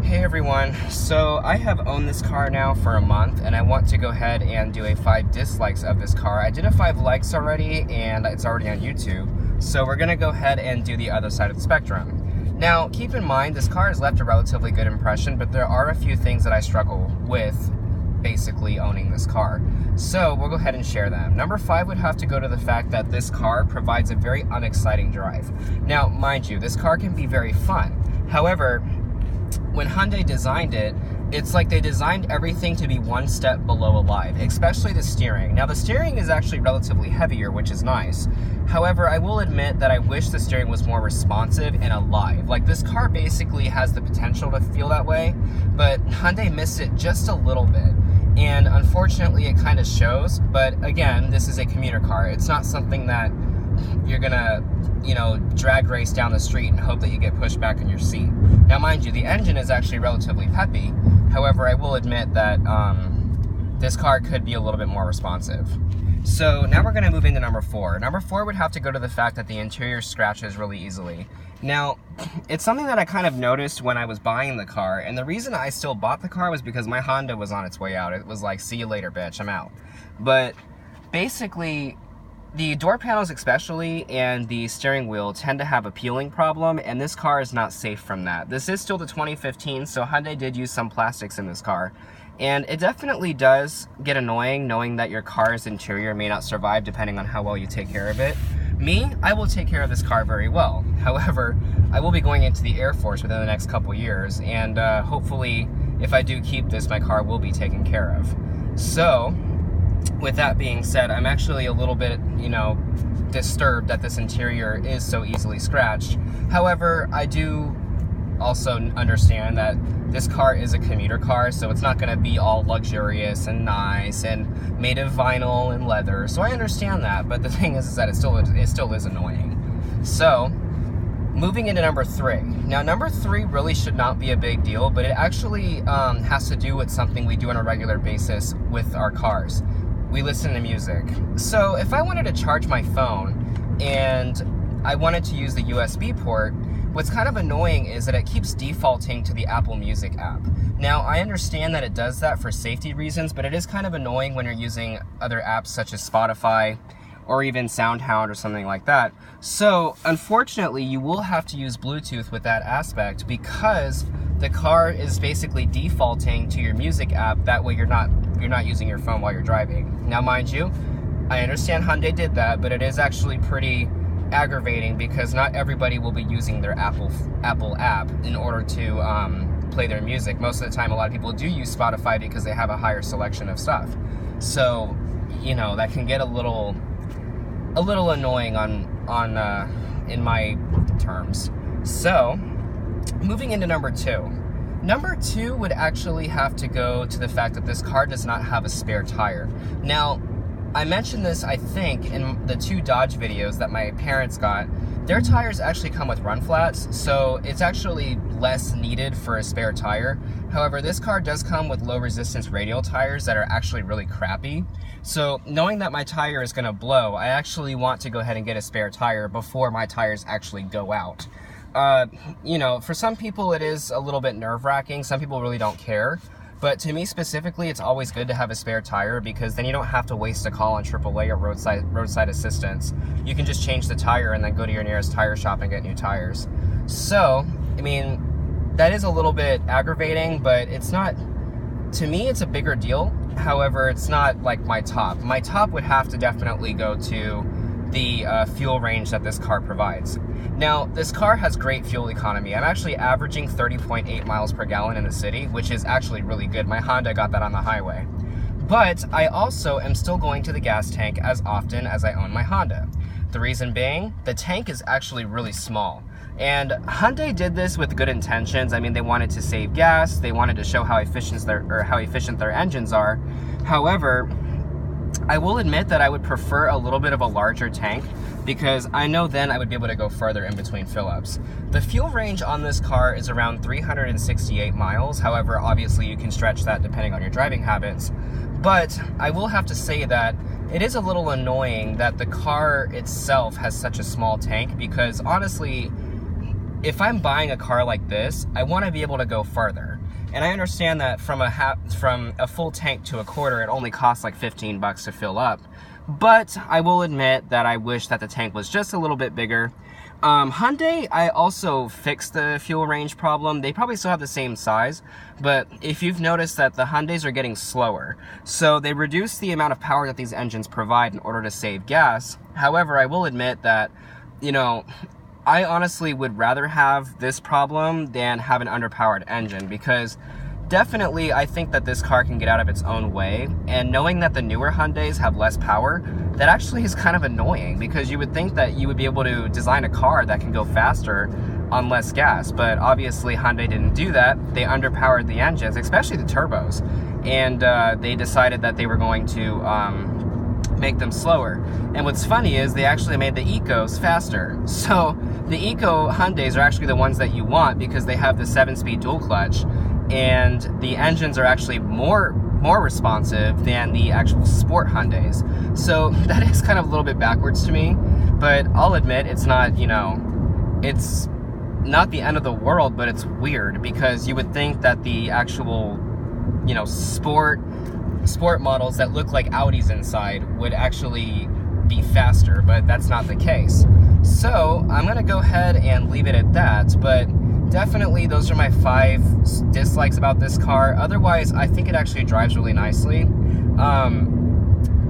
Hey everyone, so I have owned this car now for a month and I want to go ahead and do a 5 dislikes of this car. I did a 5 likes already and it's already on YouTube, so we're going to go ahead and do the other side of the spectrum. Now keep in mind this car has left a relatively good impression, but there are a few things that I struggle with basically owning this car. So we'll go ahead and share them. Number 5 would have to go to the fact that this car provides a very unexciting drive. Now mind you, this car can be very fun. However, when Hyundai designed it, it's like they designed everything to be one step below alive, especially the steering. Now the steering is actually relatively heavier, which is nice. However, I will admit that I wish the steering was more responsive and alive. Like this car basically has the potential to feel that way, but Hyundai missed it just a little bit. And unfortunately it kind of shows, but again, this is a commuter car. It's not something that you're gonna, drag race down the street and hope that you get pushed back in your seat. Now mind you, the engine is actually relatively peppy. However, I will admit that this car could be a little bit more responsive. So now we're gonna move into number 4. Number 4 would have to go to the fact that the interior scratches really easily. Now, it's something that I kind of noticed when I was buying the car, and the reason I still bought the car was because my Honda was on its way out. It was like, see you later, bitch, I'm out. But basically, the door panels especially and the steering wheel tend to have a peeling problem, and this car is not safe from that. This is still the 2015, so Hyundai did use some plastics in this car. And it definitely does get annoying knowing that your car's interior may not survive depending on how well you take care of it. Me, I will take care of this car very well. However, I will be going into the Air Force within the next couple years, and hopefully, if I do keep this, my car will be taken care of. So, with that being said, I'm actually a little bit, disturbed that this interior is so easily scratched. However, I do also understand that this car is a commuter car, so it's not going to be all luxurious and nice and made of vinyl and leather. So I understand that, but the thing is that it still is annoying. So, moving into number 3. Now, number 3 really should not be a big deal, but it actually has to do with something we do on a regular basis with our cars. We listen to music. So if I wanted to charge my phone and I wanted to use the USB port, what's kind of annoying is that it keeps defaulting to the Apple Music app. Now, I understand that it does that for safety reasons, but it is kind of annoying when you're using other apps such as Spotify or even SoundHound or something like that. So, unfortunately, you will have to use Bluetooth with that aspect because the car is basically defaulting to your music app. That way you're not using your phone while you're driving. Now, mind you, I understand Hyundai did that, but it is actually pretty aggravating because not everybody will be using their Apple app in order to play their music. Most of the time, a lot of people do use Spotify because they have a higher selection of stuff. So, that can get a little annoying in my terms. So, moving into number 2. Number 2 would actually have to go to the fact that this car does not have a spare tire. Now, I mentioned this, I think, in the 2 Dodge videos that my parents got. Their tires actually come with run flats, so it's actually less needed for a spare tire. However, this car does come with low resistance radial tires that are actually really crappy. So knowing that my tire is going to blow, I actually want to go ahead and get a spare tire before my tires actually go out. For some people it is a little bit nerve-wracking. Some people really don't care. But to me specifically, it's always good to have a spare tire because then you don't have to waste a call on AAA or roadside assistance. You can just change the tire and then go to your nearest tire shop and get new tires. So, that is a little bit aggravating, but it's not, to me, it's a bigger deal. However, it's not like my top. My top would have to definitely go to the fuel range that this car provides. Now, this car has great fuel economy. I'm actually averaging 30.8 miles per gallon in the city, which is actually really good. My Honda got that on the highway. But I also am still going to the gas tank as often as I own my Honda. The reason being, the tank is actually really small. And Hyundai did this with good intentions. They wanted to save gas. They wanted to show how efficient their engines are. However, I will admit that I would prefer a little bit of a larger tank because I know then I would be able to go further in between fill-ups. The fuel range on this car is around 368 miles. However, obviously you can stretch that depending on your driving habits. But I will have to say that it is a little annoying that the car itself has such a small tank because honestly, if I'm buying a car like this, I want to be able to go further. And I understand that from a full tank to a quarter, it only costs like 15 bucks to fill up. But I will admit that I wish that the tank was just a little bit bigger. Hyundai, I also fixed the fuel range problem. They probably still have the same size, but if you've noticed that the Hyundais are getting slower, so they reduce the amount of power that these engines provide in order to save gas. However, I will admit that, you know, I honestly would rather have this problem than have an underpowered engine, because definitely I think that this car can get out of its own way, and knowing that the newer Hyundais have less power, that actually is kind of annoying, because you would think that you would be able to design a car that can go faster on less gas, but obviously Hyundai didn't do that. They underpowered the engines, especially the turbos, and they decided that they were going to make them slower. And what's funny is they actually made the Ecos faster. So the Eco Hyundais are actually the ones that you want, because they have the 7-speed dual clutch, and the engines are actually more responsive than the actual sport Hyundais. So that is kind of a little bit backwards to me, but I'll admit it's not, you know, it's not the end of the world, but it's weird, because you would think that the actual, you know, sport models that look like Audis inside would actually be faster, but that's not the case. So I'm gonna go ahead and leave it at that, but definitely those are my 5 dislikes about this car. Otherwise, I think it actually drives really nicely.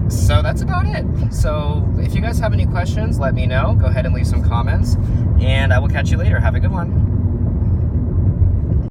So that's about it. So if you guys have any questions, let me know. Go ahead and leave some comments, and I will catch you later. Have a good one.